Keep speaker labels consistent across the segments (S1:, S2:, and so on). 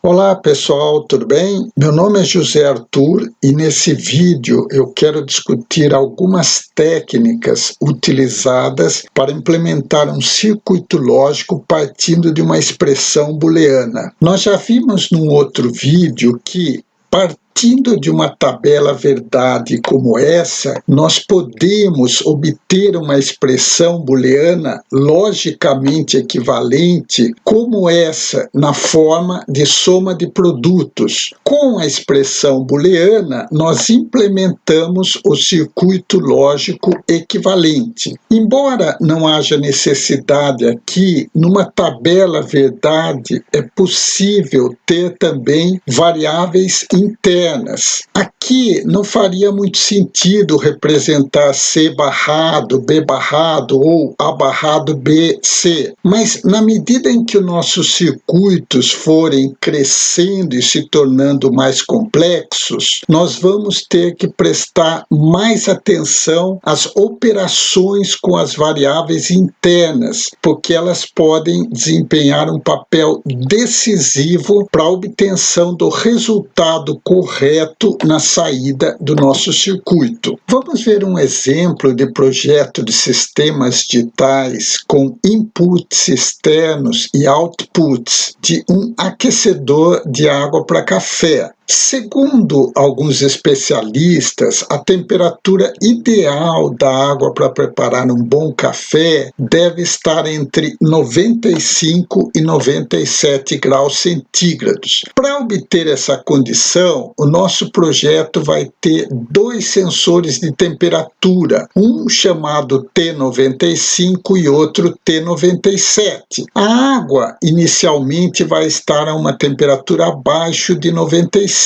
S1: Olá pessoal, tudo bem? Meu nome é José Arthur e nesse vídeo eu quero discutir algumas técnicas utilizadas para implementar um circuito lógico partindo de uma expressão booleana. Nós já vimos num outro vídeo que, partindo de uma tabela verdade como essa, nós podemos obter uma expressão booleana logicamente equivalente como essa, na forma de soma de produtos. Com a expressão booleana, nós implementamos o circuito lógico equivalente. Embora não haja necessidade aqui, numa tabela verdade é possível ter também variáveis internas. Aqui não faria muito sentido representar C barrado, B barrado ou A barrado B, C, mas na medida em que os nossos circuitos forem crescendo e se tornando mais complexos, nós vamos ter que prestar mais atenção às operações com as variáveis internas, porque elas podem desempenhar um papel decisivo para a obtenção do resultado correto na saída do nosso circuito. Vamos ver um exemplo de projeto de sistemas digitais com inputs externos e outputs de um aquecedor de água para café. Segundo alguns especialistas, a temperatura ideal da água para preparar um bom café deve estar entre 95 e 97 graus centígrados. Para obter essa condição, o nosso projeto vai ter dois sensores de temperatura, um chamado T95 e outro T97. A água inicialmente vai estar a uma temperatura abaixo de 95.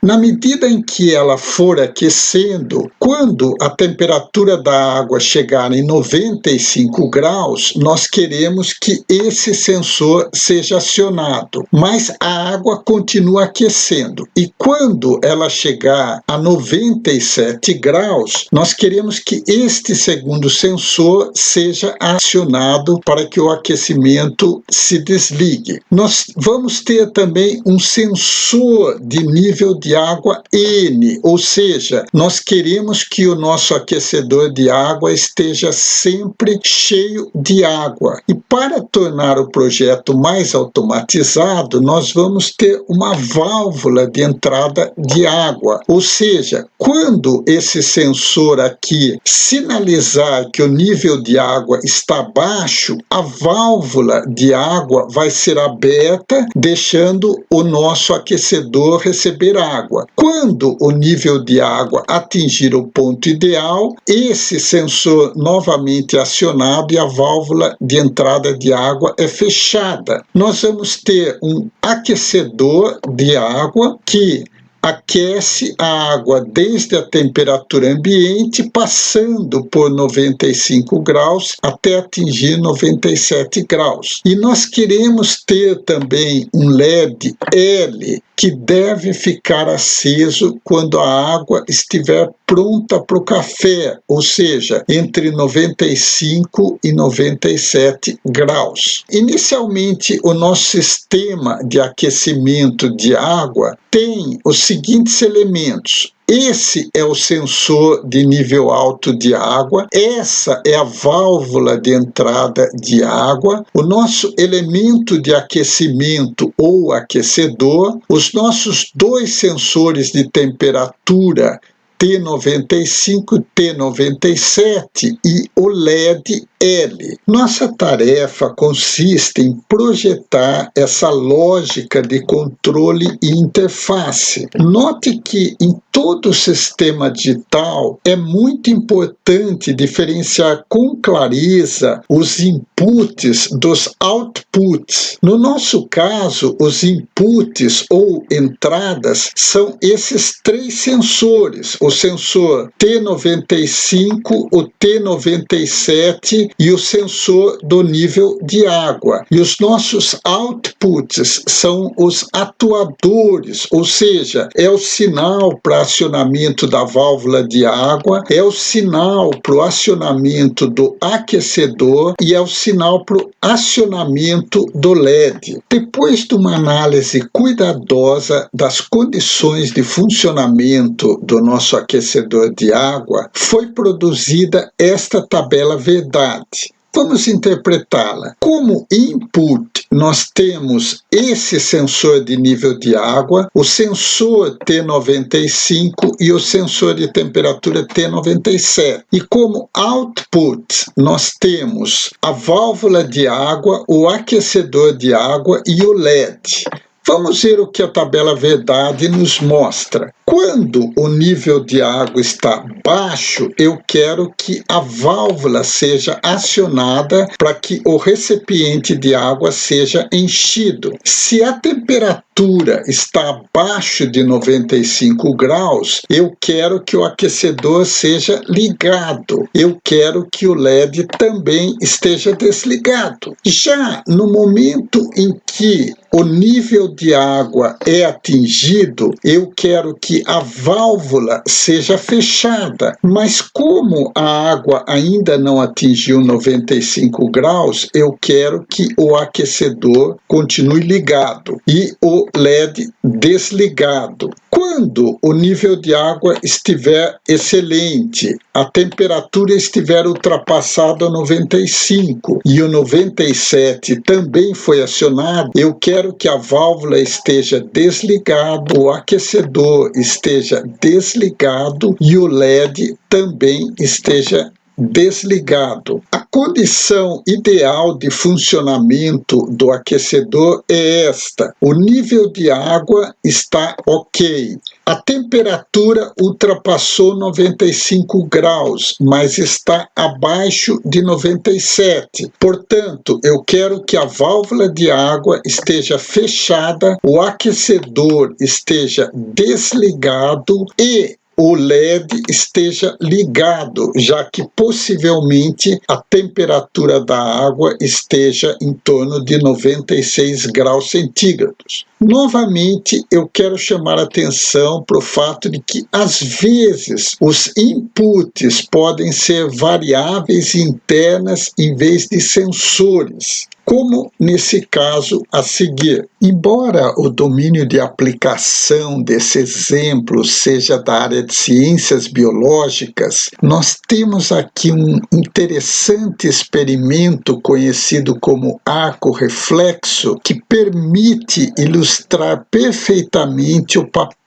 S1: Na medida em que ela for aquecendo, quando a temperatura da água chegar em 95 graus, nós queremos que esse sensor seja acionado, mas a água continua aquecendo. E quando ela chegar a 97 graus, nós queremos que este segundo sensor seja acionado para que o aquecimento se desligue. Nós vamos ter também um sensor de nível de água N, ou seja, nós queremos que o nosso aquecedor de água esteja sempre cheio de água. E para tornar o projeto mais automatizado, nós vamos ter uma válvula de entrada de água, ou seja, quando esse sensor aqui sinalizar que o nível de água está baixo, a válvula de água vai ser aberta, deixando o nosso aquecedor receber água. Quando o nível de água atingir o ponto ideal, esse sensor novamente é acionado e a válvula de entrada de água é fechada. Nós vamos ter um aquecedor de água que aquece a água desde a temperatura ambiente, passando por 95 graus até atingir 97 graus. E nós queremos ter também um LED L que deve ficar aceso quando a água estiver pronta para o café, ou seja, entre 95 e 97 graus. Inicialmente, o nosso sistema de aquecimento de água tem os seguintes elementos. Esse é o sensor de nível alto de água, essa é a válvula de entrada de água, o nosso elemento de aquecimento ou aquecedor, os nossos dois sensores de temperatura, T95, T97 e o LED L. Nossa tarefa consiste em projetar essa lógica de controle e interface. Note que em todo sistema digital é muito importante diferenciar com clareza os inputs dos outputs. No nosso caso, os inputs ou entradas são esses três sensores, o sensor T95, o T97 e o sensor do nível de água. E os nossos outputs são os atuadores, ou seja, é o sinal para para acionamento da válvula de água, é o sinal para o acionamento do aquecedor e é o sinal para o acionamento do LED. Depois de uma análise cuidadosa das condições de funcionamento do nosso aquecedor de água, foi produzida esta tabela verdade. Vamos interpretá-la. Como input, nós temos esse sensor de nível de água, o sensor T95 e o sensor de temperatura T97. E como output, nós temos a válvula de água, o aquecedor de água e o LED. Vamos ver o que a tabela verdade nos mostra. Quando o nível de água está baixo, eu quero que a válvula seja acionada para que o recipiente de água seja enchido. Se a temperatura está abaixo de 95 graus, eu quero que o aquecedor seja ligado. Eu quero que o LED também esteja desligado. Já no momento em que o nível de água é atingido, eu quero que a válvula seja fechada. Mas como a água ainda não atingiu 95 graus, eu quero que o aquecedor continue ligado e o LED desligado. Quando o nível de água estiver excelente, a temperatura estiver ultrapassada a 95 e o 97 também foi acionado, eu quero que a válvula esteja desligada, o aquecedor esteja desligado e o LED também esteja desligado. A condição ideal de funcionamento do aquecedor é esta: o nível de água está ok. A temperatura ultrapassou 95 graus, mas está abaixo de 97. Portanto, eu quero que a válvula de água esteja fechada, o aquecedor esteja desligado e o LED esteja ligado, já que possivelmente a temperatura da água esteja em torno de 96 graus centígrados. Novamente, eu quero chamar a atenção para o fato de que, às vezes, os inputs podem ser variáveis internas em vez de sensores, como nesse caso a seguir. Embora o domínio de aplicação desse exemplo seja da área de ciências biológicas, nós temos aqui um interessante experimento conhecido como arco reflexo, que permite ilustrar perfeitamente o papel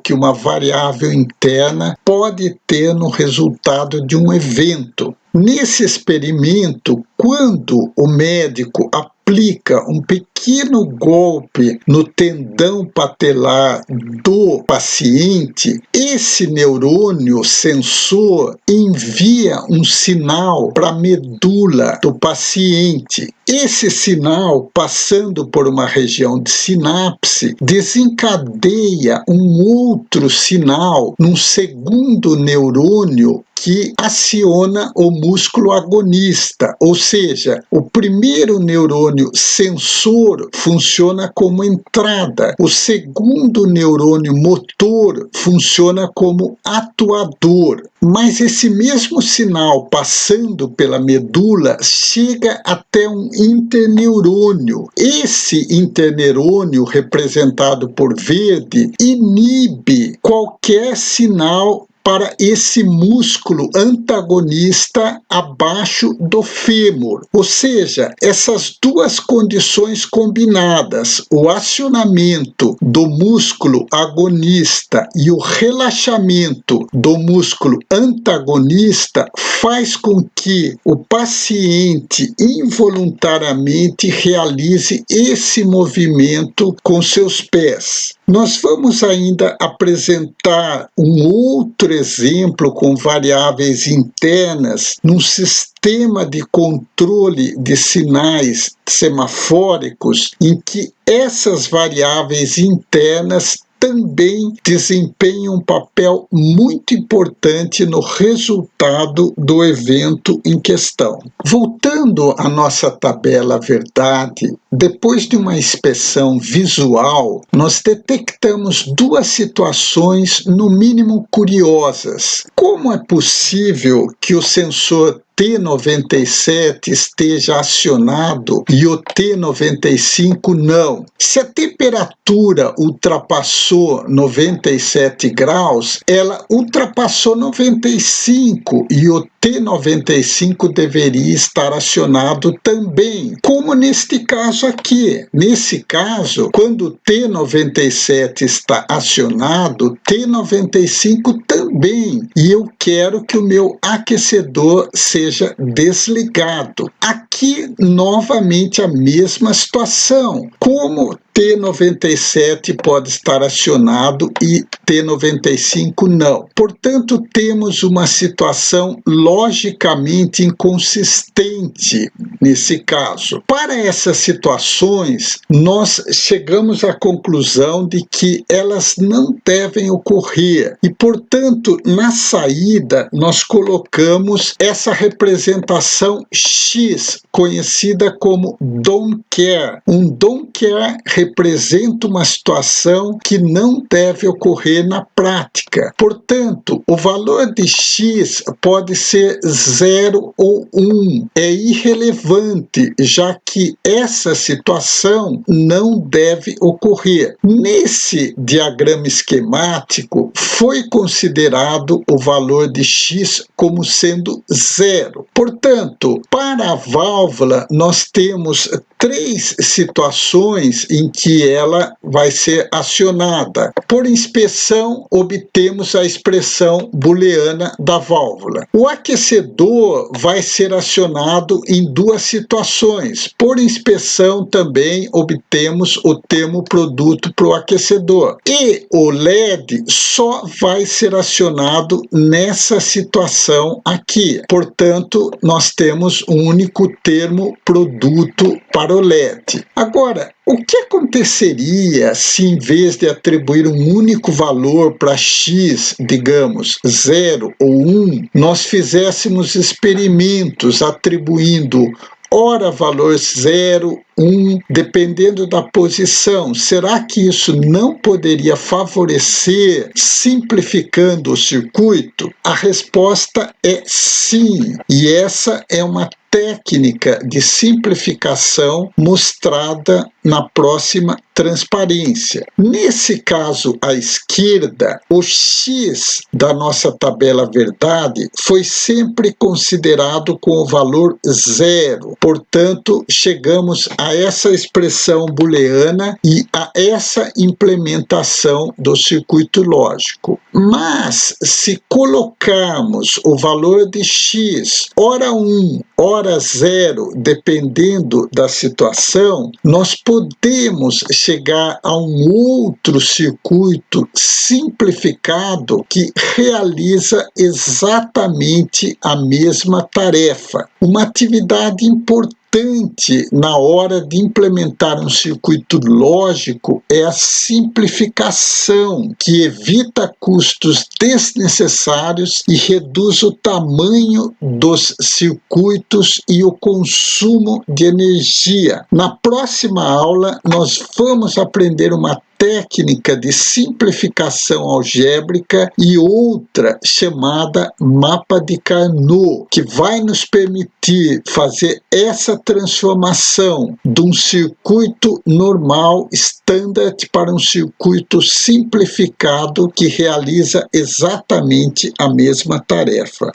S1: que uma variável interna pode ter no resultado de um evento. Nesse experimento, quando o médico aplica um pequeno golpe no tendão patelar do paciente, esse neurônio sensor envia um sinal para a medula do paciente. Esse sinal, passando por uma região de sinapse, desencadeia um outro sinal num segundo neurônio que aciona o músculo agonista, ou seja, o primeiro neurônio sensor funciona como entrada, o segundo neurônio motor funciona como atuador. Mas esse mesmo sinal passando pela medula chega até um interneurônio. Esse interneurônio, representado por verde, inibe qualquer sinal para esse músculo antagonista abaixo do fêmur. Ou seja, essas duas condições combinadas, o acionamento do músculo agonista e o relaxamento do músculo antagonista, faz com que o paciente involuntariamente realize esse movimento com seus pés. Nós vamos ainda apresentar um outro exemplo com variáveis internas num sistema de controle de sinais semafóricos em que essas variáveis internas também desempenham um papel muito importante no resultado do evento em questão. Voltando à nossa tabela verdade, depois de uma inspeção visual, nós detectamos duas situações no mínimo curiosas. Como é possível que o sensor T97 esteja acionado e o T95 não? Se a temperatura ultrapassou 97 graus, ela ultrapassou 95 e o T95 deveria estar acionado também, como neste caso aqui. Nesse caso, quando o T97 está acionado, T95 também, e eu quero que o meu aquecedor seja desligado. Aqui, novamente, a mesma situação. Como T97 pode estar acionado e T95 não. Portanto, temos uma situação logicamente inconsistente nesse caso. Para essas situações, nós chegamos à conclusão de que elas não devem ocorrer e, portanto, na saída, nós colocamos essa representação X, conhecida como don't care. Um don't care representa uma situação que não deve ocorrer na prática. Portanto, o valor de X pode ser 0 ou 1. É irrelevante, já que essa situação não deve ocorrer. Nesse diagrama esquemático, foi considerado o valor de X como sendo 0. Portanto, para a válvula, nós temos três situações em que ela vai ser acionada. Por inspeção, obtemos a expressão booleana da válvula. O aquecedor vai ser acionado em duas situações. Por inspeção, também obtemos o termo produto para o aquecedor. E o LED só vai ser acionado nessa situação aqui. Portanto, nós temos um único termo produto para o LED. Agora, o que aconteceria se, em vez de atribuir um único valor para X, digamos 0 ou 1, nós fizéssemos experimentos atribuindo ora valor 0, 1, dependendo da posição? Será que isso não poderia favorecer simplificando o circuito? A resposta é sim, e essa é uma técnica de simplificação mostrada na próxima transparência. Nesse caso à esquerda, o X da nossa tabela verdade foi sempre considerado com o valor 0. Portanto, chegamos a essa expressão booleana e a essa implementação do circuito lógico. Mas, se colocarmos o valor de X, ora 1, ora 0, dependendo da situação, nós podemos chegar a um outro circuito simplificado que realiza exatamente a mesma tarefa. Uma atividade importante na hora de implementar um circuito lógico é a simplificação, que evita custos desnecessários e reduz o tamanho dos circuitos e o consumo de energia. Na próxima aula, nós vamos aprender uma técnica de simplificação algébrica e outra chamada mapa de Carnot, que vai nos permitir fazer essa transformação de um circuito normal, standard, para um circuito simplificado que realiza exatamente a mesma tarefa.